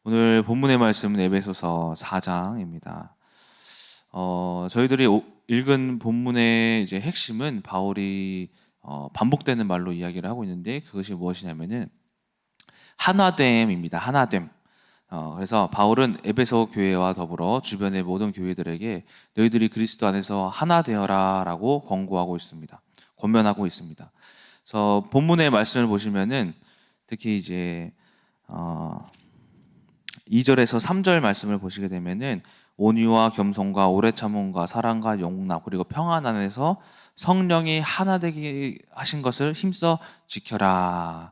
오늘 본문의 말씀은 에베소서 4장입니다. 저희들이 읽은 본문의 이제 핵심은 바울이 반복되는 말로 이야기를 하고 있는데, 그것이 무엇이냐면은 하나됨입니다. 하나됨. 그래서 바울은 에베소 교회와 더불어 주변의 모든 교회들에게 너희들이 그리스도 안에서 하나 되어라라고 권고하고 있습니다. 권면하고 있습니다. 그래서 본문의 말씀을 보시면은 특히 이제 2절에서 3절 말씀을 보시게 되면은 온유와 겸손과 오래 참음과 사랑과 용납 그리고 평안 안에서 성령이 하나 되게 하신 것을 힘써 지켜라.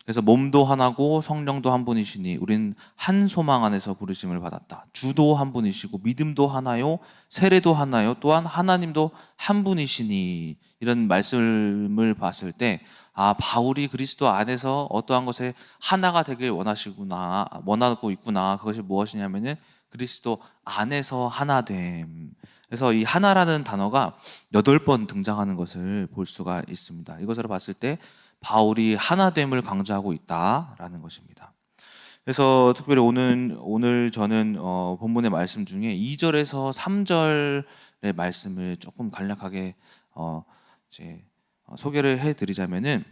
그래서 몸도 하나고 성령도 한 분이시니 우린 한 소망 안에서 부르심을 받았다. 주도 한 분이시고 믿음도 하나요, 세례도 하나요, 또한 하나님도 한 분이시니. 이런 말씀을 봤을 때 바울이 그리스도 안에서 어떠한 것에 하나가 되길 원하고 있구나. 그것이 무엇이냐면은 그리스도 안에서 하나됨. 그래서 이 하나라는 단어가 8번 등장하는 것을 볼 수가 있습니다. 이것으로 봤을 때 바울이 하나됨을 강조하고 있다라는 것입니다. 그래서 특별히 오늘 저는 본문의 말씀 중에 2절에서 3절의 말씀을 조금 간략하게 소개를 해드리자면은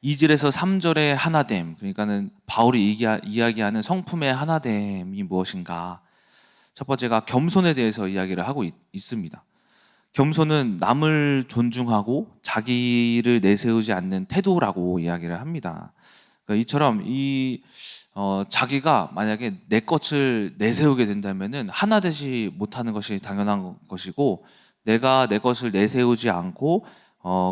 2절에서 3절의 하나됨, 그러니까는 바울이 이야기하는 성품의 하나됨이 무엇인가? 첫 번째가 겸손에 대해서 이야기를 하고 있습니다. 겸손은 남을 존중하고 자기를 내세우지 않는 태도라고 이야기를 합니다. 그러니까 이처럼 자기가 만약에 내 것을 내세우게 된다면은 하나 되지 못하는 것이 당연한 것이고, 내가 내 것을 내세우지 않고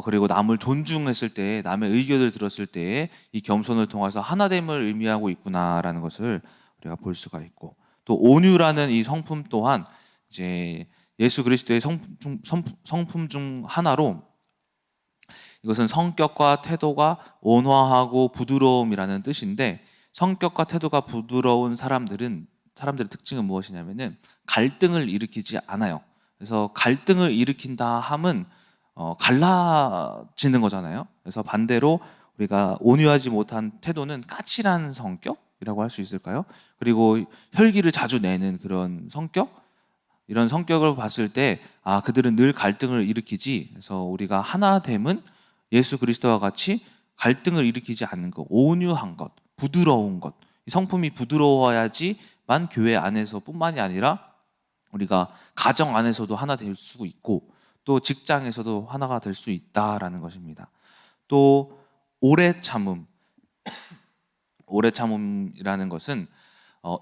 그리고 남을 존중했을 때, 남의 의견을 들었을 때 이 겸손을 통해서 하나됨을 의미하고 있구나라는 것을 우리가 볼 수가 있고, 또 온유라는 이 성품 또한 이제 예수 그리스도의 성품 중 하나로, 이것은 성격과 태도가 온화하고 부드러움이라는 뜻인데, 성격과 태도가 부드러운 사람들의 특징은 무엇이냐면은 갈등을 일으키지 않아요. 그래서 갈등을 일으킨다 함은 갈라지는 거잖아요. 그래서 반대로 우리가 온유하지 못한 태도는 까칠한 성격이라고 할 수 있을까요? 그리고 혈기를 자주 내는 그런 성격, 이런 성격을 봤을 때 그들은 늘 갈등을 일으키지. 그래서 우리가 하나됨은 예수 그리스도와 같이 갈등을 일으키지 않는 것, 온유한 것, 부드러운 것, 이 성품이 부드러워야지만 교회 안에서뿐만이 아니라 우리가 가정 안에서도 하나 될 수 있고, 또 직장에서도 하나가 될 수 있다라는 것입니다. 또 오래 참음이라는 것은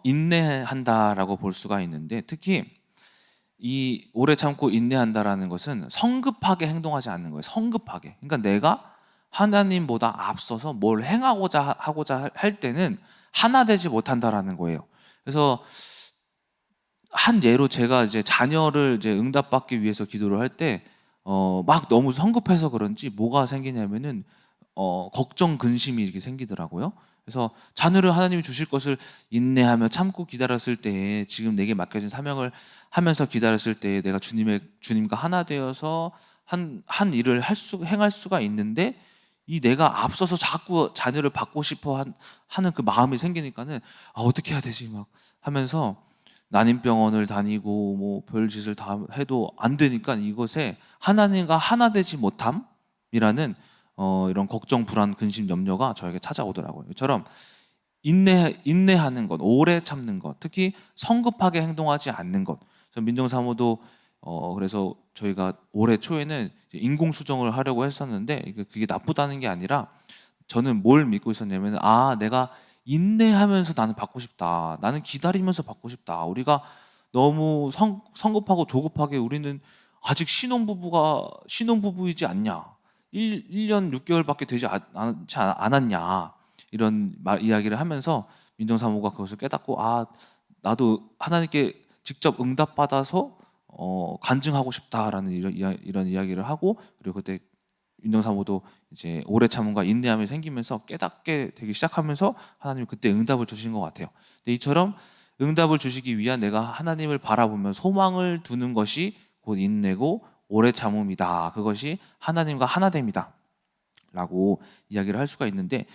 인내한다라고 볼 수가 있는데, 특히 이 오래 참고 인내한다라는 것은 성급하게 행동하지 않는 거예요. 성급하게. 그러니까 내가 하나님보다 앞서서 뭘 하고자 할 때는 하나 되지 못한다라는 거예요. 그래서 한 예로, 제가 이제 자녀를 이제 응답받기 위해서 기도를 할 때 막 너무 성급해서 그런지 뭐가 생기냐면은 걱정, 근심이 이렇게 생기더라고요. 그래서 자녀를 하나님이 주실 것을 인내하며 참고 기다렸을 때에, 지금 내게 맡겨진 사명을 하면서 기다렸을 때에 내가 주님과 하나 되어서 한 일을 행할 수가 있는데, 이 내가 앞서서 자꾸 자녀를 받고 싶어 하는 그 마음이 생기니까는 어떻게 해야 되지 막 하면서 난임병원을 다니고 뭐 별짓을 다 해도 안 되니까, 이것에 하나님과 하나 되지 못함이라는 이런 걱정, 불안, 근심, 염려가 저에게 찾아오더라고요. 이처럼 인내하는 것, 오래 참는 것, 특히 성급하게 행동하지 않는 것. 민정사무도 그래서 저희가 올해 초에는 인공수정을 하려고 했었는데, 그게 나쁘다는 게 아니라 저는 뭘 믿고 있었냐면, 내가 인내하면서 나는 받고 싶다. 나는 기다리면서 받고 싶다. 우리가 너무 성급하고 조급하게, 우리는 아직 신혼부부이지 않냐. 1년 6개월밖에 되지 않았냐. 이런 이야기를 하면서 민정사무가 그것을 깨닫고, 나도 하나님께 직접 응답받아서 간증하고 싶다라는 이런 이야기를 하고, 그리고 그때 민정사무도 이제 오래 참음과 인내함이 생기면서 깨닫게 되기 시작하면서 하나님이 그때 응답을 주신 것 같아요. 근데 이처럼 응답을 주시기 위한, 내가 하나님을 바라보며 소망을 두는 것이 곧 인내고 오래 참음이다. 그것이 하나님과 하나됨이다 라고 이야기를 할 수가 있는데,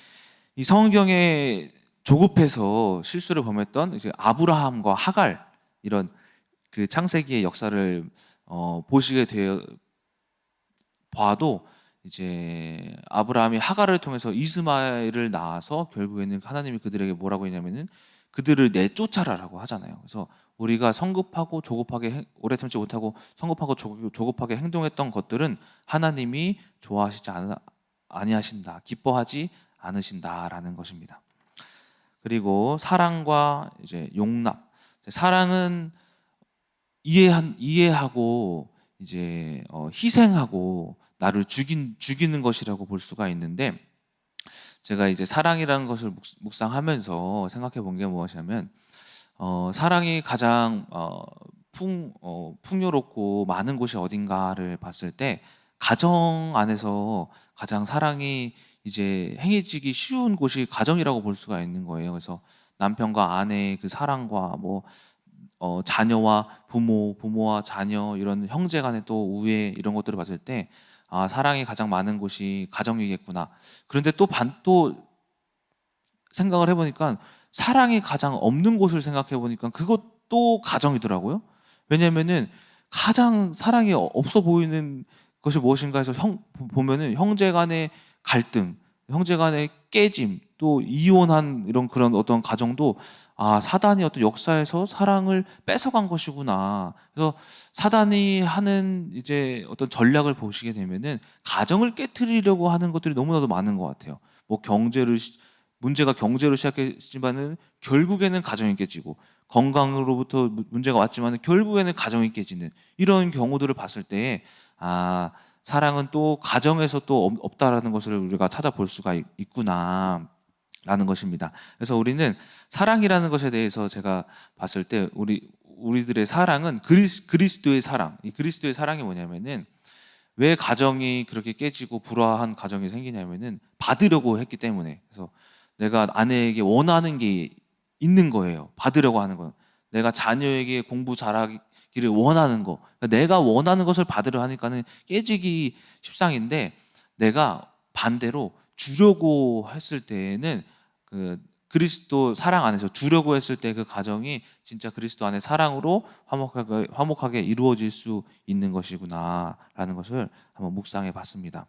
이 성경에 조급해서 실수를 범했던 이제 아브라함과 하갈, 이런 그 창세기의 역사를 보시게 되어 봐도 이제 아브라함이 하갈을 통해서 이스마엘을 낳아서 결국에는 하나님이 그들에게 뭐라고 했냐면은 그들을 내쫓아라라고 하잖아요. 그래서 우리가 성급하고 조급하게 오래 참지 못하고 성급하고 조급하게 행동했던 것들은 하나님이 좋아하시지 아니하신다, 기뻐하지 않으신다라는 것입니다. 그리고 사랑과 이제 용납. 사랑은 이해하고 이제 희생하고 나를 죽이는 것이라고 볼 수가 있는데, 제가 이제 사랑이라는 것을 묵상하면서 생각해 본 게 무엇이냐면, 사랑이 가장 풍요롭고 많은 곳이 어딘가를 봤을 때 가정 안에서 가장 사랑이 이제 행해지기 쉬운 곳이 가정이라고 볼 수가 있는 거예요. 그래서 남편과 아내의 그 사랑과 뭐 자녀와 부모와 자녀, 이런 형제 간의 또 우애, 이런 것들을 봤을 때 아, 사랑이 가장 많은 곳이 가정이겠구나. 그런데 또 생각을 해보니까 사랑이 가장 없는 곳을 생각해보니까 그것도 가정이더라고요. 왜냐면은 가장 사랑이 없어 보이는 것이 무엇인가 해서 보면은 형제 간의 갈등, 형제 간의 깨짐, 또 이혼한 그런 어떤 가정도 아, 사단이 어떤 역사에서 사랑을 뺏어간 것이구나. 그래서 사단이 하는 이제 어떤 전략을 보시게 되면은 가정을 깨트리려고 하는 것들이 너무나도 많은 것 같아요. 뭐 문제가 경제로 시작했지만은 결국에는 가정이 깨지고, 건강으로부터 문제가 왔지만은 결국에는 가정이 깨지는 이런 경우들을 봤을 때 아, 사랑은 또 가정에서 또 없다라는 것을 우리가 찾아볼 수가 있구나 라는 것입니다. 그래서 우리는 사랑이라는 것에 대해서 제가 봤을 때 우리들의 사랑은 그리스도의 사랑. 이 그리스도의 사랑이 뭐냐면은, 왜 가정이 그렇게 깨지고 불화한 가정이 생기냐면은 받으려고 했기 때문에. 그래서 내가 아내에게 원하는 게 있는 거예요. 받으려고 하는 거예요. 내가 자녀에게 공부 잘하기를 원하는 거, 그러니까 내가 원하는 것을 받으려 하니까는 깨지기 십상인데, 내가 반대로 주려고 했을 때에는 그 그리스도 사랑 안에서 주려고 했을 때 그 가정이 진짜 그리스도 안의 사랑으로 화목하게 이루어질 수 있는 것이구나라는 것을 한번 묵상해 봤습니다.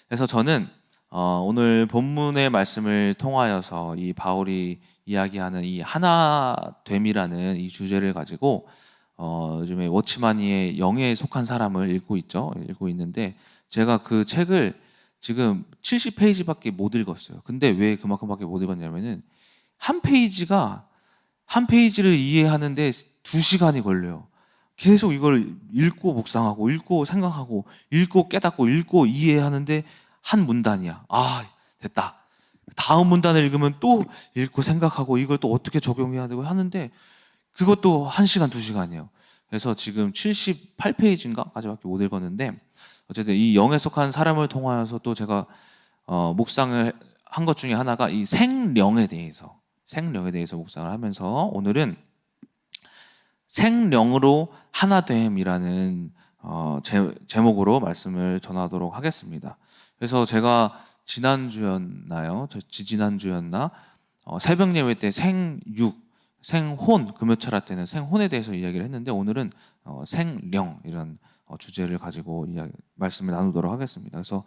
그래서 저는 오늘 본문의 말씀을 통하여서 이 바울이 이야기하는 이 하나됨이라는 이 주제를 가지고 요즘에 워치마니의 영에 속한 사람을 읽고 있는데, 제가 그 책을 지금 70페이지밖에 못 읽었어요. 근데 왜 그만큼밖에 못 읽었냐면은 한 페이지를 이해하는데 2시간이 걸려요. 계속 이걸 읽고 묵상하고 읽고 생각하고 읽고 깨닫고 읽고 이해하는데 한 문단이야. 아, 됐다. 다음 문단을 읽으면 또 읽고 생각하고 이걸 또 어떻게 적용해야 되고 하는데 그것도 1시간, 2시간이에요. 그래서 지금 78페이지인가까지밖에 못 읽었는데, 어쨌든 이 영에 속한 사람을 통하여서 또 제가 묵상을 한 것 중에 하나가 이 생령에 대해서 묵상을 하면서 오늘은 생령으로 하나됨이라는 제목으로 말씀을 전하도록 하겠습니다. 그래서 제가 지난주였나 새벽 예배 때 생혼, 금요철화 때는 생혼에 대해서 이야기를 했는데, 오늘은 생령, 이런 주제를 가지고 말씀을 나누도록 하겠습니다. 그래서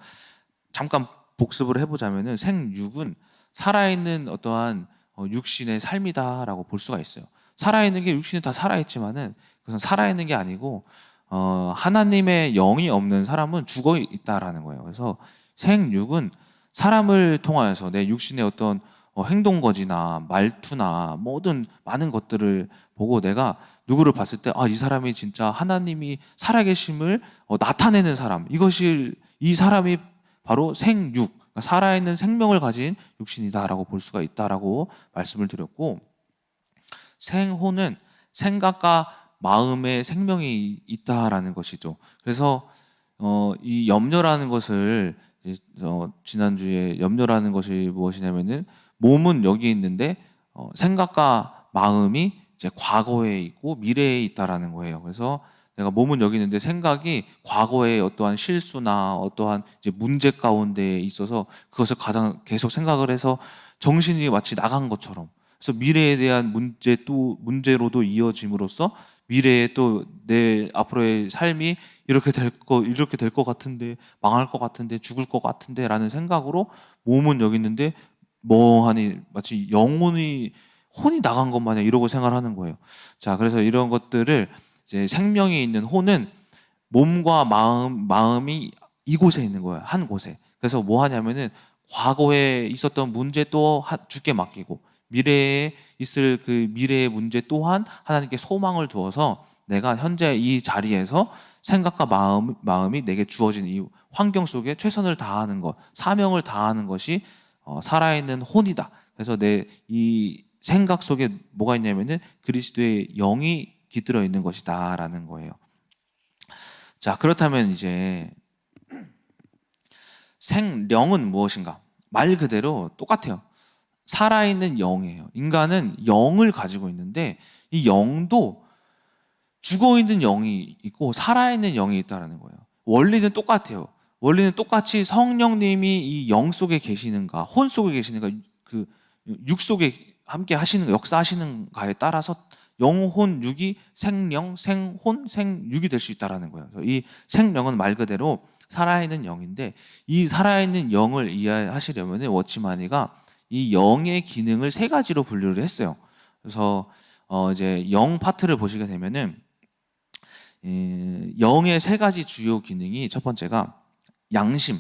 잠깐 복습을 해보자면은 생육은 살아있는 어떠한 육신의 삶이다라고 볼 수가 있어요. 살아있는 게 육신이 다 살아있지만은 그것은 살아있는 게 아니고 하나님의 영이 없는 사람은 죽어 있다라는 거예요. 그래서 생육은 사람을 통하여서 내 육신의 어떤 행동거지나 말투나 모든 많은 것들을 보고 내가 누구를 봤을 때 이 사람이 진짜 하나님이 살아계심을 나타내는 사람, 이 사람이 바로 생육, 그러니까 살아있는 생명을 가진 육신이다라고 볼 수가 있다라고 말씀을 드렸고, 생혼은 생각과 마음의 생명이 있다라는 것이죠. 그래서 이 염려라는 것을 지난주에 염려라는 것이 무엇이냐면은, 몸은 여기 있는데 생각과 마음이 이제 과거에 있고 미래에 있다라는 거예요. 그래서 내가 몸은 여기 있는데 생각이 과거의 어떠한 실수나 어떠한 이제 문제 가운데 있어서 그것을 가장 계속 생각을 해서 정신이 마치 나간 것처럼. 그래서 미래에 대한 문제로도 이어짐으로써 미래에 또 내 앞으로의 삶이 이렇게 될 것 같은데, 망할 것 같은데, 죽을 것 같은데라는 생각으로 몸은 여기 있는데 멍하니 마치 혼이 나간 것 마냥 이러고 생활하는 거예요. 자, 그래서 이런 것들을 이제 생명이 있는 혼은 몸과 마음이 이곳에 있는 거예요. 한 곳에. 그래서 뭐 하냐면은 과거에 있었던 문제 또 주께 맡기고 미래에 있을 그 미래의 문제 또한 하나님께 소망을 두어서 내가 현재 이 자리에서 생각과 마음이 내게 주어진 이 환경 속에 최선을 다하는 것, 사명을 다하는 것이 살아있는 혼이다. 그래서 내 이 생각 속에 뭐가 있냐면은 그리스도의 영이 깃들어 있는 것이다라는 거예요. 자, 그렇다면 이제 생령은 무엇인가? 말 그대로 똑같아요. 살아있는 영이에요. 인간은 영을 가지고 있는데 이 영도 죽어있는 영이 있고 살아있는 영이 있다는 거예요. 원리는 똑같아요. 원리는 똑같이 성령님이 이 영 속에 계시는가, 혼 속에 계시는가, 그 육 속에 함께 하시는가, 역사하시는가에 따라서 영혼, 육이 생령, 생혼, 생육이 될 수 있다는 거예요. 이 생령은 말 그대로 살아있는 영인데 이 살아있는 영을 이해하시려면 워치마니가 이 영의 기능을 세 가지로 분류를 했어요. 그래서 이제 영 파트를 보시게 되면은 영의 세 가지 주요 기능이 첫 번째가 양심,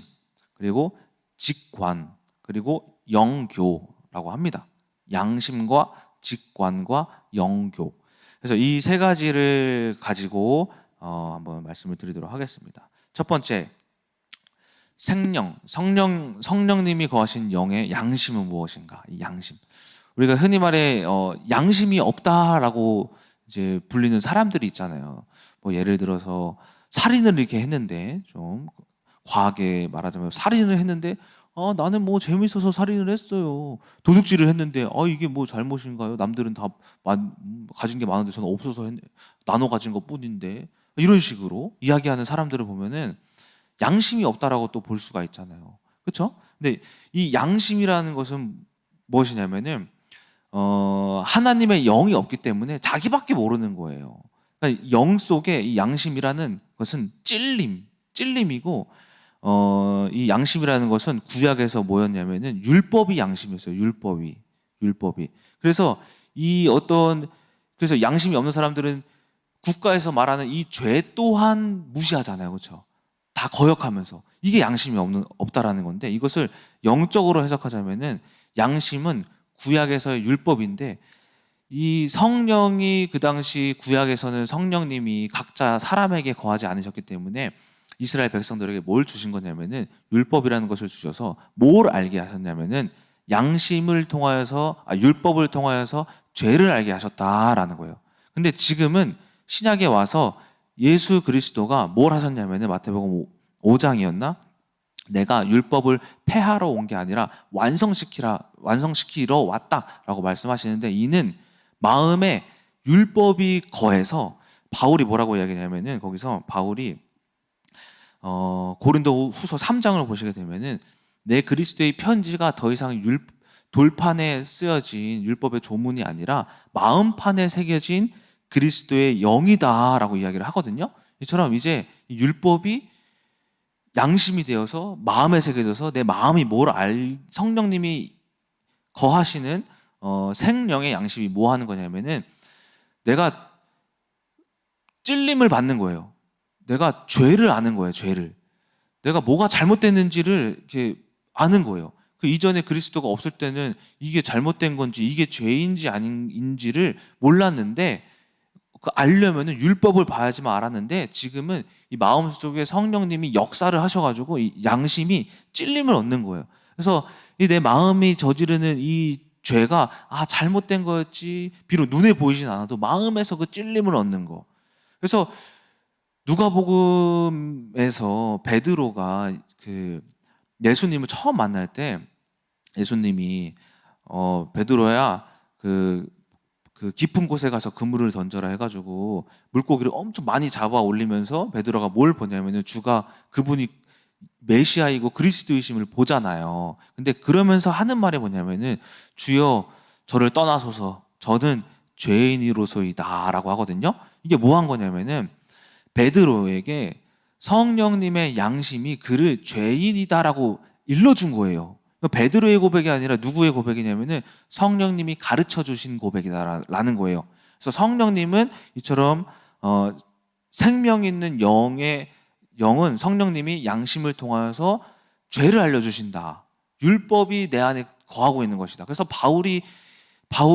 그리고 직관, 그리고 영교라고 합니다. 양심과 직관과 영교. 그래서 이 세 가지를 가지고 한번 말씀을 드리도록 하겠습니다. 첫 번째, 성령님이 거하신 영의 양심은 무엇인가? 이 양심. 우리가 흔히 말해 양심이 없다라고 이제 불리는 사람들이 있잖아요. 뭐 예를 들어서 살인을 이렇게 했는데 좀 과하게 말하자면 살인을 했는데 나는 뭐 재밌어서 살인을 했어요. 도둑질을 했는데 이게 뭐 잘못인가요? 남들은 다 가진 게 많은데 저는 없어서 나눠 가진 것 뿐인데 이런 식으로 이야기하는 사람들을 보면은 양심이 없다라고 또 볼 수가 있잖아요. 그렇죠? 근데 이 양심이라는 것은 무엇이냐면은 하나님의 영이 없기 때문에 자기밖에 모르는 거예요. 그러니까 영 속에 이 양심이라는 것은 찔림이고 이 양심이라는 것은 구약에서 뭐였냐면은 율법이 양심이었어요. 율법이. 그래서 그래서 양심이 없는 사람들은 국가에서 말하는 이 죄 또한 무시하잖아요. 그렇죠? 다 거역하면서 이게 양심이 없다라는 건데 이것을 영적으로 해석하자면은 양심은 구약에서의 율법인데 이 성령이 그 당시 구약에서는 성령님이 각자 사람에게 거하지 않으셨기 때문에 이스라엘 백성들에게 뭘 주신 거냐면은 율법이라는 것을 주셔서 뭘 알게 하셨냐면은 율법을 통하여서 죄를 알게 하셨다라는 거예요. 근데 지금은 신약에 와서 예수 그리스도가 뭘 하셨냐면은 마태복음 5장이었나? 내가 율법을 폐하러 온 게 아니라 완성시키러 왔다라고 말씀하시는데 이는 마음에 율법이 거해서 바울이 뭐라고 이야기하냐면은 거기서 바울이 고린도 후서 3장을 보시게 되면은 내 그리스도의 편지가 더 이상 돌판에 쓰여진 율법의 조문이 아니라 마음판에 새겨진 그리스도의 영이다라고 이야기를 하거든요. 이처럼 이제 율법이 양심이 되어서 마음에 새겨져서 내 마음이 성령님이 거하시는 생령의 양심이 뭐 하는 거냐면은 내가 찔림을 받는 거예요. 내가 죄를 아는 거예요. 죄를. 내가 뭐가 잘못됐는지를 이렇게 아는 거예요. 그 이전에 그리스도가 없을 때는 이게 잘못된 건지 이게 죄인지 아닌지를 몰랐는데 알려면은 율법을 봐야지만 알았는데 지금은 이 마음속에 성령님이 역사를 하셔가지고 이 양심이 찔림을 얻는 거예요. 그래서 내 마음이 저지르는 이 죄가 잘못된 거였지 비록 눈에 보이진 않아도 마음에서 그 찔림을 얻는 거. 그래서 누가복음에서 베드로가 그 예수님을 처음 만날 때 예수님이 베드로야 그 깊은 곳에 가서 그물을 던져라 해가지고 물고기를 엄청 많이 잡아 올리면서 베드로가 뭘 보냐면은 그분이 메시아이고 그리스도이심을 보잖아요. 근데 그러면서 하는 말이 뭐냐면은 주여 저를 떠나소서 저는 죄인이로소이다라고 하거든요. 이게 뭐 한 거냐면은 베드로에게 성령님의 양심이 그를 죄인이다라고 일러준 거예요. 베드로의 고백이 아니라 누구의 고백이냐면은 성령님이 가르쳐 주신 고백이다라는 거예요. 그래서 성령님은 이처럼 생명 있는 영은 성령님이 양심을 통하여서 죄를 알려주신다. 율법이 내 안에 거하고 있는 것이다. 그래서 바울이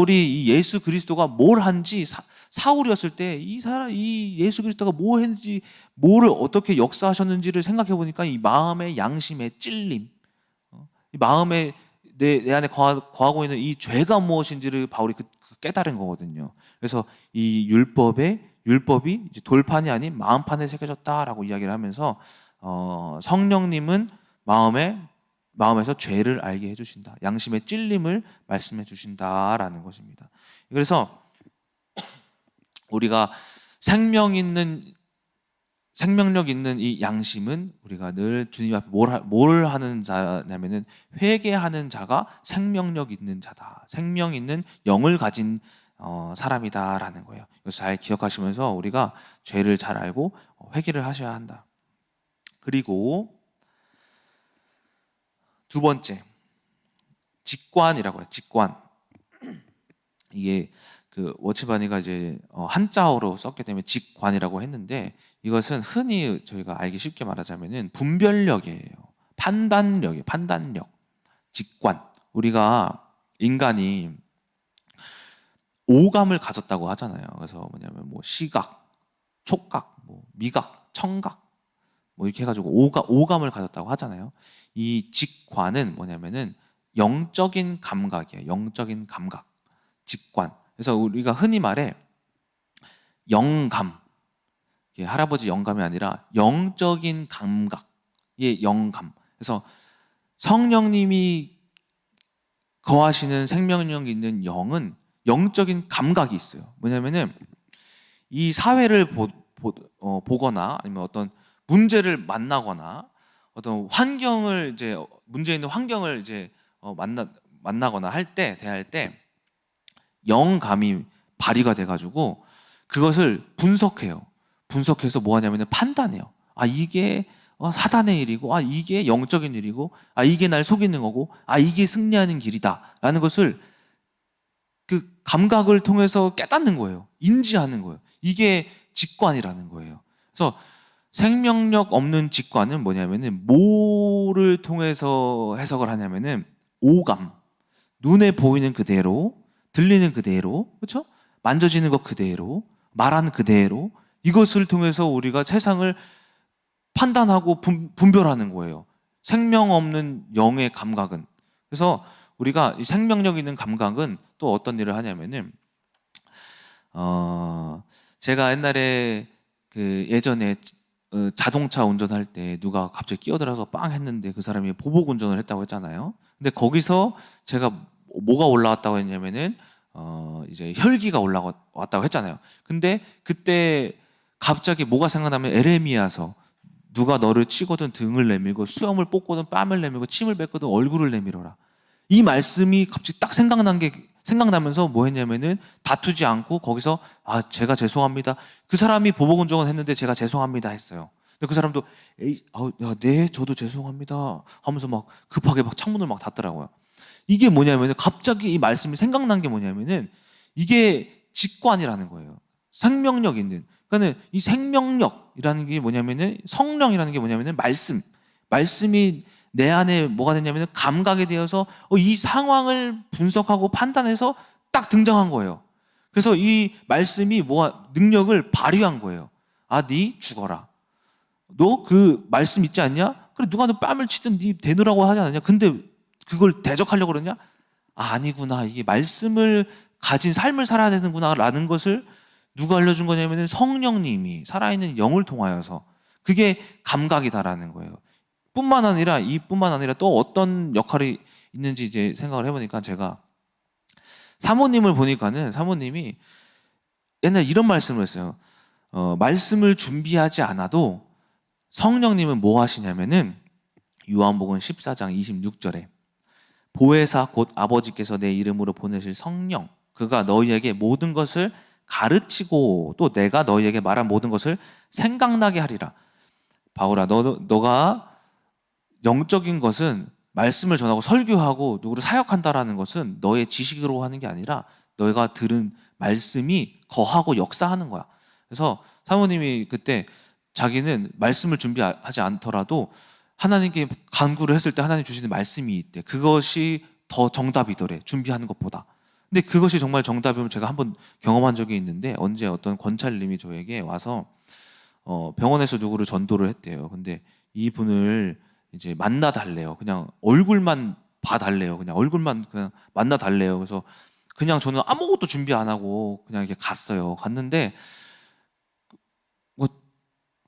이 예수 그리스도가 뭘 한지 사울이었을 때 이 예수 그리스도가 뭐 했는지 뭐를 어떻게 역사하셨는지를 생각해 보니까 이 마음의 양심의 찔림, 이 마음에 내 안에 거하고 있는 이 죄가 무엇인지를 바울이 깨달은 거거든요. 그래서 이 율법이 이제 돌판이 아닌 마음판에 새겨졌다라고 이야기를 하면서 성령님은 마음에서 죄를 알게 해주신다. 양심의 찔림을 말씀해 주신다라는 것입니다. 그래서 우리가 생명력 있는 이 양심은 우리가 늘 주님 앞에 뭘 하는 자냐면은 회개하는 자가 생명력 있는 자다. 생명 있는 영을 가진 사람이다라는 거예요. 그래서 잘 기억하시면서 우리가 죄를 잘 알고 회개를 하셔야 한다. 그리고 두 번째, 직관이라고 해요. 직관. 이게 그 워치바니가 이제 한자어로 썼기 때문에 직관이라고 했는데 이것은 흔히 저희가 알기 쉽게 말하자면은 분별력이에요. 판단력, 직관. 우리가 인간이 오감을 가졌다고 하잖아요. 그래서 뭐냐면 뭐 시각, 촉각, 뭐 미각, 청각, 뭐 이렇게 해가지고 오감을 가졌다고 하잖아요. 이 직관은 뭐냐면은 영적인 감각이에요. 영적인 감각, 직관. 그래서 우리가 흔히 말해 영감, 할아버지 영감이 아니라 영적인 감각의 영감. 그래서 성령님이 거하시는 생명력 있는 영은 영적인 감각이 있어요. 뭐냐면은 이 사회를 보거나 아니면 어떤 문제를 만나거나 어떤 문제 있는 환경을 만나거나 대할 때 영감이 발휘가 돼가지고 그것을 분석해서 뭐 하냐면은 판단해요. 아, 이게 사단의 일이고, 아, 이게 영적인 일이고, 아, 이게 날 속이는 거고, 아, 이게 승리하는 길이다라는 것을 그 감각을 통해서 깨닫는 거예요. 인지하는 거예요. 이게 직관이라는 거예요. 그래서 생명력 없는 직관은 뭐냐면은 뭐를 통해서 해석을 하냐면은 오감, 눈에 보이는 그대로, 들리는 그대로, 그렇죠? 만져지는 것 그대로, 말하는 그대로 이것을 통해서 우리가 세상을 판단하고 분별하는 거예요. 생명 없는 영의 감각은. 그래서 우리가 이 생명력 있는 감각은 또 어떤 일을 하냐면은 제가 옛날에 그 예전에 자동차 운전할 때 누가 갑자기 끼어들어서 빵 했는데 그 사람이 보복 운전을 했다고 했잖아요. 근데 거기서 제가 뭐가 올라왔다고 했냐면은 이제 혈기가 올라왔다고 했잖아요. 근데 그때 갑자기 뭐가 생각나면 에레미야서 누가 너를 치거든 등을 내밀고 수염을 뽑거든 뺨을 내밀고 침을 뱉거든 얼굴을 내밀어라. 이 말씀이 갑자기 딱 생각나면서 뭐 했냐면은 다투지 않고 거기서 제가 죄송합니다. 그 사람이 보복 운전을 했는데 제가 죄송합니다 했어요. 근데 그 사람도 네, 저도 죄송합니다 하면서 막 급하게 막 창문을 막 닫더라고요. 이게 뭐냐면은 갑자기 이 말씀이 생각난 게 뭐냐면은 이게 직관이라는 거예요. 생명력 있는. 그러니까는 이 생명력이라는 게 뭐냐면은 성령이라는 게 뭐냐면은 말씀이 내 안에 뭐가 됐냐면 감각이 되어서 이 상황을 분석하고 판단해서 딱 등장한 거예요. 그래서 이 말씀이 능력을 발휘한 거예요. 네 죽어라. 너 그 말씀 있지 않냐? 그래 누가 너 뺨을 치든 네 대놓으라고 하지 않았냐? 근데 그걸 대적하려고 그러냐? 아니구나. 이게 말씀을 가진 삶을 살아야 되는구나라는 것을 누가 알려준 거냐면 성령님이 살아있는 영을 통하여서 그게 감각이다라는 거예요. 뿐만 아니라 또 어떤 역할이 있는지 이제 생각을 해보니까 제가 사모님을 보니까는 사모님이 옛날에 이런 말씀을 했어요. 말씀을 준비하지 않아도 성령님은 뭐 하시냐면은 요한복음 14장 26절에 보혜사 곧 아버지께서 내 이름으로 보내실 성령 그가 너희에게 모든 것을 가르치고 또 내가 너희에게 말한 모든 것을 생각나게 하리라. 바울아, 너가 영적인 것은 말씀을 전하고 설교하고 누구를 사역한다라는 것은 너의 지식으로 하는 게 아니라 너희가 들은 말씀이 거하고 역사하는 거야. 그래서 사모님이 그때 자기는 말씀을 준비하지 않더라도 하나님께 간구를 했을 때 하나님 주시는 말씀이 있대. 그것이 더 정답이더래, 준비하는 것보다. 근데 그것이 정말 정답이면 제가 한번 경험한 적이 있는데 언제 어떤 권찰님이 저에게 와서 병원에서 누구를 전도를 했대요. 근데 이분을 이제 만나 달래요. 그냥 얼굴만 봐 달래요. 그냥 얼굴만 그냥 만나 달래요. 그래서 그냥 저는 아무것도 준비 안 하고 그냥 이렇게 갔어요. 갔는데 뭐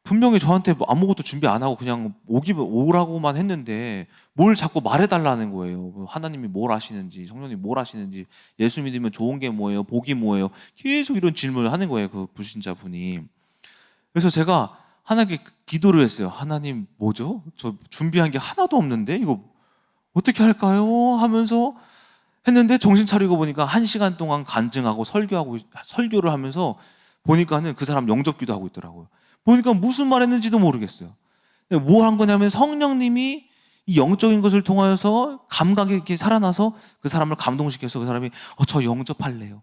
분명히 저한테 뭐 아무것도 준비 안 하고 그냥 오라고만 했는데 뭘 자꾸 말해달라는 거예요. 뭐 하나님이 뭘 아시는지, 성령님이 뭘 아시는지, 예수 믿으면 좋은 게 뭐예요, 복이 뭐예요, 계속 이런 질문을 하는 거예요. 그 불신자 분이. 그래서 제가 하나님께 기도를 했어요. 하나님 뭐죠? 저 준비한 게 하나도 없는데 이거 어떻게 할까요? 하면서 했는데 정신 차리고 보니까 1시간 동안 간증하고 설교를 하면서 보니까는 그 사람 영접기도 하고 있더라고요. 보니까 무슨 말 했는지도 모르겠어요. 뭐 한 거냐면 성령님이 이 영적인 것을 통하여서 감각이 이렇게 살아나서 그 사람을 감동시켜서 그 사람이 저 영접할래요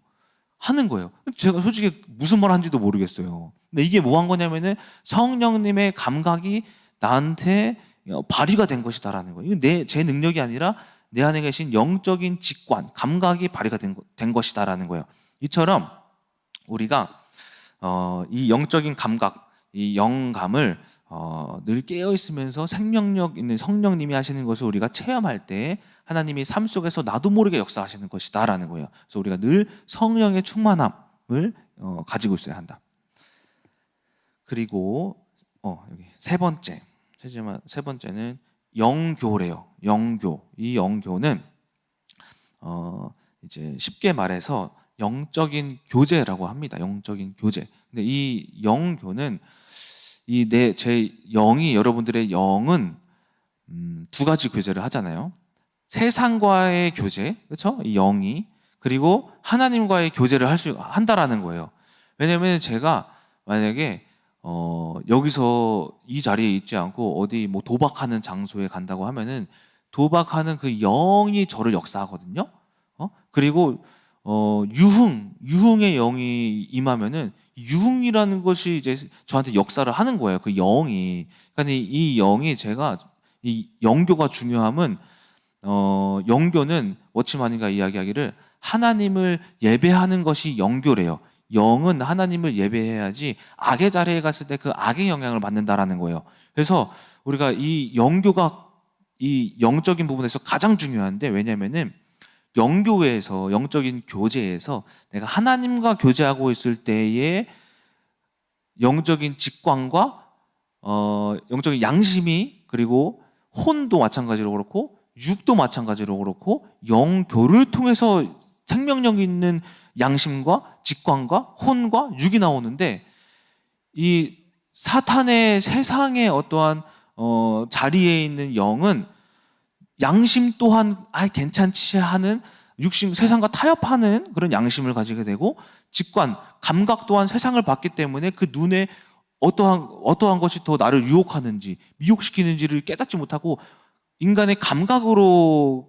하는 거예요. 제가 솔직히 무슨 말 한지도 모르겠어요. 근데 이게 뭐 한 거냐면은 성령님의 감각이 나한테 발휘가 된 것이다라는 거예요. 이건 제 능력이 아니라 내 안에 계신 영적인 직관, 감각이 발휘가 된 것이다라는 거예요. 이처럼 우리가 이 영적인 감각, 이 영감을 늘 깨어 있으면서 생명력 있는 성령님이 하시는 것을 우리가 체험할 때 하나님이 삶 속에서 나도 모르게 역사하시는 것이다라는 거예요. 그래서 우리가 늘 성령의 충만함을 가지고 있어야 한다. 그리고 여기 세 번째는 영교래요. 영교. 이 영교는 이제 쉽게 말해서 영적인 교제라고 합니다. 영적인 교제. 근데 이 영교는 제 영이, 여러분들의 영은 두 가지 교제를 하잖아요. 세상과의 교제, 그렇죠? 이 영이. 그리고 하나님과의 교제를 한다라는 거예요. 왜냐하면 제가 만약에 여기서 이 자리에 있지 않고 어디 뭐 도박하는 장소에 간다고 하면은 도박하는 그 영이 저를 역사하거든요. 그리고 유흥의 영이 임하면은 유흥이라는 것이 이제 저한테 역사를 하는 거예요. 그 영이. 그러니까 이 영이 제가 이 영교가 중요함은 영교는 워치마니가 이야기하기를 하나님을 예배하는 것이 영교래요. 영은 하나님을 예배해야지 악의 자리에 갔을 때 그 악의 영향을 받는다라는 거예요. 그래서 우리가 이 영교가 이 영적인 부분에서 가장 중요한데, 왜냐면은 영교회에서, 영적인 교제에서 내가 하나님과 교제하고 있을 때의 영적인 직관과 영적인 양심이, 그리고 혼도 마찬가지로 그렇고 육도 마찬가지로 그렇고 영교를 통해서 생명력 있는 양심과 직관과 혼과 육이 나오는데, 이 사탄의 세상의 어떠한 자리에 있는 영은 양심 또한 괜찮지 하는, 육심, 세상과 타협하는 그런 양심을 가지게 되고, 직관, 감각 또한 세상을 봤기 때문에 그 눈에 어떠한 것이 더 나를 유혹하는지, 미혹시키는지를 깨닫지 못하고 인간의 감각으로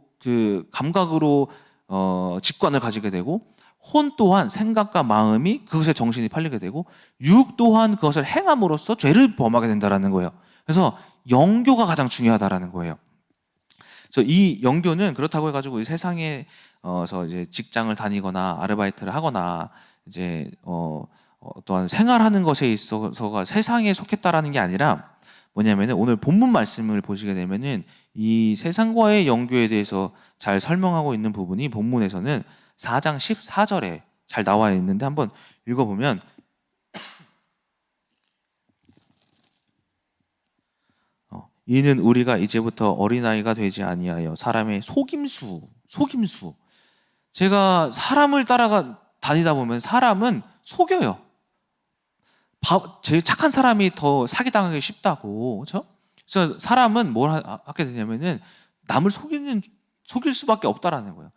직관을 가지게 되고, 혼 또한 생각과 마음이 그것에 정신이 팔리게 되고, 육 또한 그것을 행함으로써 죄를 범하게 된다라는 거예요. 그래서 영교가 가장 중요하다라는 거예요. 그래서 이 영교는 그렇다고 해가지고 이 세상에서 이제 직장을 다니거나 아르바이트를 하거나 이제 어떠한 생활하는 것에 있어서가 세상에 속했다라는 게 아니라 뭐냐면은, 오늘 본문 말씀을 보시게 되면은 이 세상과의 영교에 대해서 잘 설명하고 있는 부분이 본문에서는 4장 14절에 잘 나와 있는데 한번 읽어보면, 이는 우리가 이제부터 어린아이가 되지 아니하여 사람의 속임수. 제가 사람을 다니다 보면 사람은 속여요. 제일 착한 사람이 더 사기당하기 쉽다고, 그렇죠? 그래서 사람은 뭘 하게 되냐면은 남을 속일 수밖에 없다라는 거예요.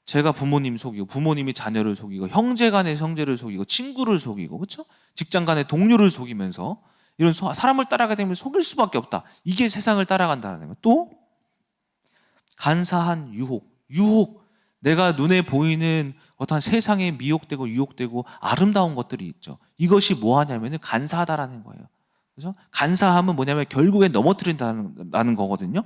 제가 부모님 속이고, 부모님이 자녀를 속이고, 형제 간의 형제를 속이고, 친구를 속이고, 그렇죠? 직장 간의 동료를 속이면서 이런 사람을 따라가게 되면 속일 수밖에 없다. 이게 세상을 따라간다는 거예요. 또 간사한 유혹. 내가 눈에 보이는 어떠한 세상에 미혹되고 유혹되고 아름다운 것들이 있죠. 이것이 뭐 하냐면은 간사하다라는 거예요. 그래서 간사함은 뭐냐면 결국엔 넘어뜨린다는 거거든요.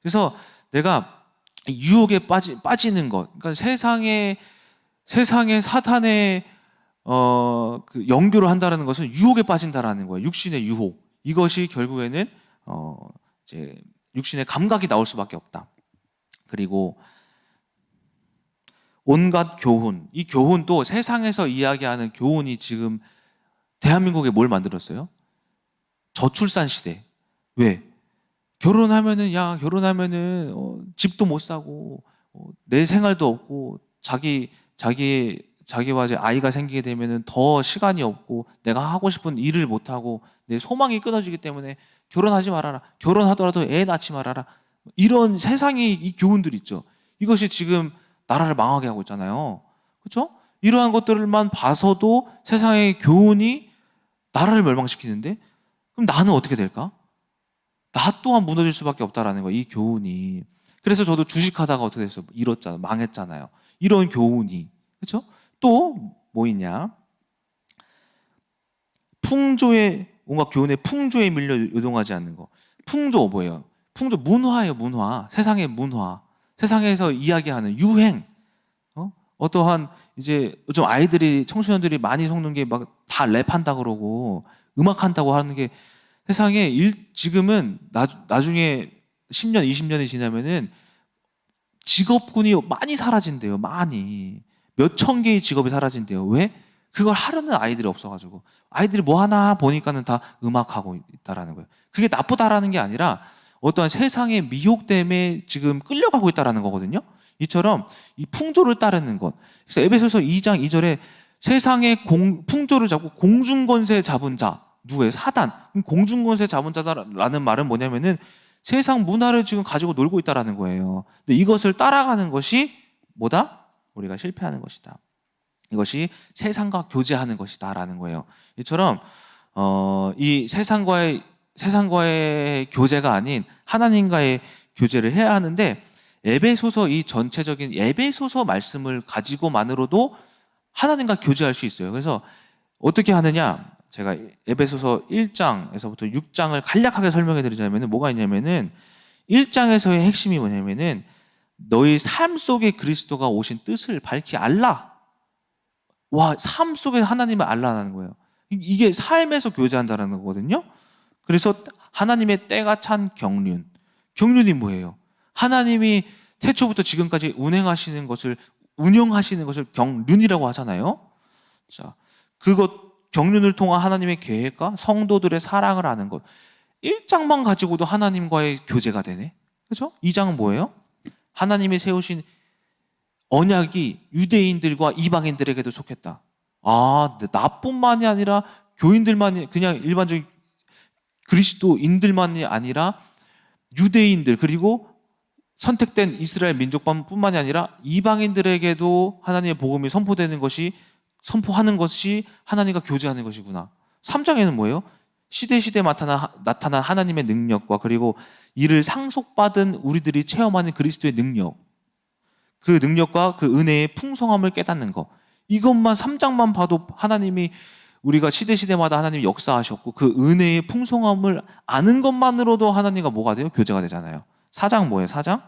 그래서 내가 유혹에 빠지는 것, 그러니까 세상에 사탄의 그 연교를 한다라는 것은 유혹에 빠진다라는 거예요. 육신의 유혹. 이것이 결국에는 이제 육신의 감각이 나올 수밖에 없다. 그리고 온갖 교훈. 이 교훈도 세상에서 이야기하는 교훈이 지금 대한민국에 뭘 만들었어요? 저출산 시대. 왜? 결혼하면은 집도 못 사고 내 생활도 없고 자기와 이제 아이가 생기게 되면은 더 시간이 없고 내가 하고 싶은 일을 못 하고 내 소망이 끊어지기 때문에 결혼하지 말아라. 결혼하더라도 애 낳지 말아라. 이런 세상의 이 교훈들 있죠. 이것이 지금 나라를 망하게 하고 있잖아요. 그렇죠? 이러한 것들만 봐서도 세상의 교훈이 나라를 멸망시키는데 그럼 나는 어떻게 될까? 나 또한 무너질 수밖에 없다라는 거예요. 이 교훈이. 그래서 저도 주식하다가 어떻게 됐어요? 잃었잖아요. 망했잖아요. 이런 교훈이. 그렇죠? 또 뭐 있냐? 뭔가 교훈의 풍조에 밀려 요동하지 않는 거. 풍조 뭐예요? 풍조 문화예요. 문화. 세상의 문화. 세상에서 이야기하는 유행. 어떠한 이제 좀 아이들이 청소년들이 많이 속는 게 막 다 랩한다 그러고 음악한다고 하는 게 세상에 지금은 나중에 10년, 20년이 지나면은 직업군이 많이 사라진대요. 많이. 몇천 개의 직업이 사라진대요. 왜? 그걸 하려는 아이들이 없어가지고. 아이들이 뭐 하나 보니까는 다 음악하고 있다라는 거예요. 그게 나쁘다라는 게 아니라 어떠한 세상의 미혹 때문에 지금 끌려가고 있다라는 거거든요. 이처럼 이 풍조를 따르는 것. 그래서 에베소서 2장 2절에 세상의 풍조를 잡고 공중권세 잡은 자. 누구예요? 사단. 공중권세 잡은 자라는 말은 뭐냐면은 세상 문화를 지금 가지고 놀고 있다라는 거예요. 근데 이것을 따라가는 것이 뭐다? 우리가 실패하는 것이다. 이것이 세상과 교제하는 것이다라는 거예요. 이처럼 이 세상과의 교제가 아닌 하나님과의 교제를 해야 하는데 에베소서 이 전체적인 에베소서 말씀을 가지고만으로도 하나님과 교제할 수 있어요. 그래서 어떻게 하느냐? 제가 에베소서 1장에서부터 6장을 간략하게 설명해 드리자면 뭐가 있냐면은 1장에서의 핵심이 뭐냐면은 너희 삶 속에 그리스도가 오신 뜻을 밝히 알라. 와, 삶 속에 하나님을 알라는 거예요. 이게 삶에서 교제한다는 거거든요. 그래서 하나님의 때가 찬 경륜. 경륜이 뭐예요? 하나님이 태초부터 지금까지 운영하시는 것을 경륜이라고 하잖아요. 자, 경륜을 통한 하나님의 계획과 성도들의 사랑을 아는 것. 1장만 가지고도 하나님과의 교제가 되네. 그렇죠? 2장은 뭐예요? 하나님이 세우신 언약이 유대인들과 이방인들에게도 속했다. 나뿐만이 아니라 교인들만이 그냥 일반적인 그리스도인들만이 아니라 유대인들 그리고 선택된 이스라엘 민족뿐만이 아니라 이방인들에게도 하나님의 복음이 선포하는 것이 하나님과 교제하는 것이구나. 3장에는 뭐예요? 시대시대 나타난 하나님의 능력과 그리고 이를 상속받은 우리들이 체험하는 그리스도의 능력, 그 능력과 그 은혜의 풍성함을 깨닫는 것. 이것만 3장만 봐도 하나님이 우리가 시대시대마다 하나님이 역사하셨고 그 은혜의 풍성함을 아는 것만으로도 하나님과 뭐가 돼요? 교제가 되잖아요. 4장 뭐예요? 4장?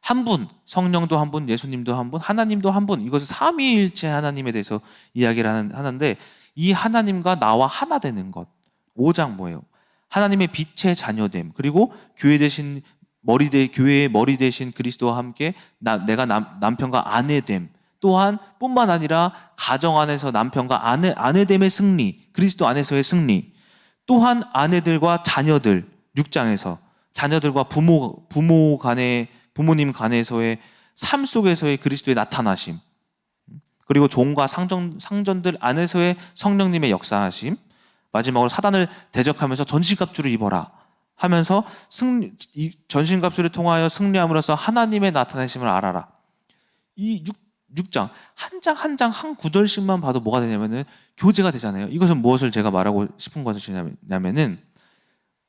한 분, 성령도 한 분, 예수님도 한 분, 하나님도 한 분. 이것을 삼위일체 하나님에 대해서 이야기를 하는데 이 하나님과 나와 하나 되는 것. 5장 뭐예요? 하나님의 빛의 자녀됨. 그리고 교회의 머리 대신 그리스도와 함께 내가 남편과 아내됨. 또한 뿐만 아니라 가정 안에서 남편과 아내됨의 승리. 그리스도 안에서의 승리. 또한 아내들과 자녀들. 6장에서 자녀들과 부모님 간에서의 삶 속에서의 그리스도의 나타나심, 그리고 종과 상전들 안에서의 성령님의 역사하심, 마지막으로 사단을 대적하면서 전시갑주를 입어라. 하면서 이 전신갑주를 통하여 승리함으로써 하나님의 나타내심을 알아라. 이 6장 한 장 한 장 한 구절씩만 봐도 뭐가 되냐면은 교제가 되잖아요. 이것은 무엇을 제가 말하고 싶은 것이냐면은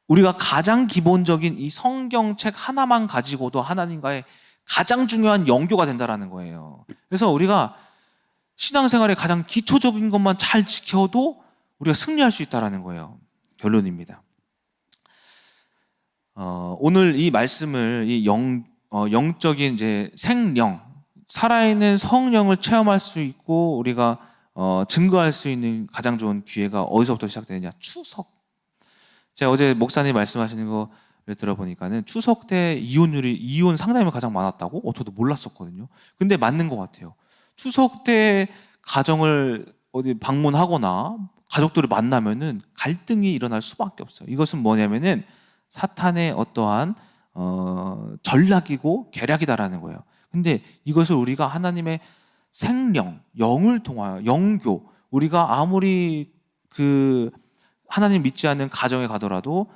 우리가 가장 기본적인 이 성경책 하나만 가지고도 하나님과의 가장 중요한 영교가 된다라는 거예요. 그래서 우리가 신앙생활의 가장 기초적인 것만 잘 지켜도 우리가 승리할 수 있다라는 거예요. 결론입니다. 오늘 이 말씀을 영적인 이제 생령, 살아있는 성령을 체험할 수 있고 우리가 증거할 수 있는 가장 좋은 기회가 어디서부터 시작되느냐? 추석. 제가 어제 목사님 말씀하시는 거를 들어보니까는 추석 때 이혼 상담이 가장 많았다고? 저도 몰랐었거든요. 근데 맞는 것 같아요. 추석 때 가정을 어디 방문하거나 가족들을 만나면은 갈등이 일어날 수밖에 없어요. 이것은 뭐냐면은 사탄의 어떠한 전략이고 계략이다라는 거예요. 근데 이것을 우리가 하나님의 생령, 영을 통하여 영교, 우리가 아무리 하나님 믿지 않는 가정에 가더라도,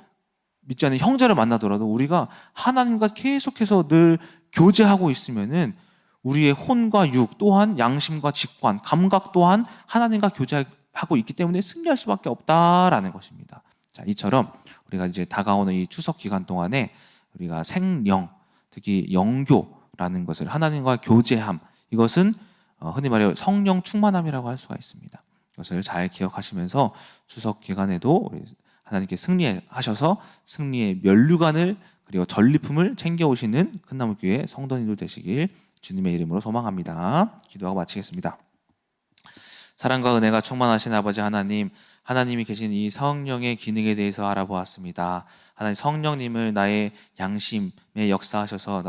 믿지 않는 형제를 만나더라도 우리가 하나님과 계속해서 늘 교제하고 있으면은 우리의 혼과 육 또한 양심과 직관, 감각 또한 하나님과 교제하고 있기 때문에 승리할 수밖에 없다라는 것입니다. 자, 이처럼 우리가 이제 다가오는 이 추석 기간 동안에 우리가 생령, 특히 영교라는 것을 하나님과 교제함, 이것은 흔히 말해 성령 충만함이라고 할 수가 있습니다. 이것을 잘 기억하시면서 추석 기간에도 우리 하나님께 승리하셔서 승리의 면류관을 그리고 전리품을 챙겨오시는 큰나무교회 성도님들 되시길 주님의 이름으로 소망합니다. 기도하고 마치겠습니다. 사랑과 은혜가 충만하신 아버지 하나님, 하나님이 계신 이 성령의 기능에 대해서 알아보았습니다. 하나님, 성령님을 나의 양심에 역사하셔서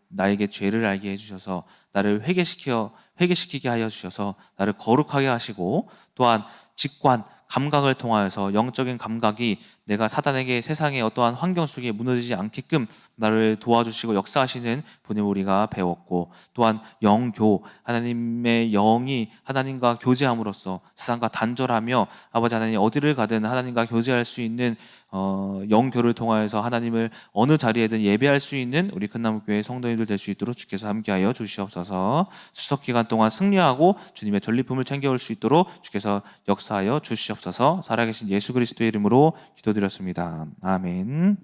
나에게 죄를 알게 해주셔서 나를 회개시키게 하여 주셔서 나를 거룩하게 하시고, 또한 직관, 감각을 통하여서 영적인 감각이 내가 사단에게 세상의 어떠한 환경 속에 무너지지 않게끔 나를 도와주시고 역사하시는 분을 우리가 배웠고, 또한 영교, 하나님의 영이 하나님과 교제함으로써 세상과 단절하며 아버지 하나님 어디를 가든 하나님과 교제할 수 있는 영교를 통하여서 하나님을 어느 자리에든 예배할 수 있는 우리 큰나무교회 성도님들 될 수 있도록 주께서 함께하여 주시옵소서. 추석 기간 동안 승리하고 주님의 전리품을 챙겨올 수 있도록 주께서 역사하여 주시옵소서. 살아계신 예수 그리스도의 이름으로 기도드렸습니다. 아멘.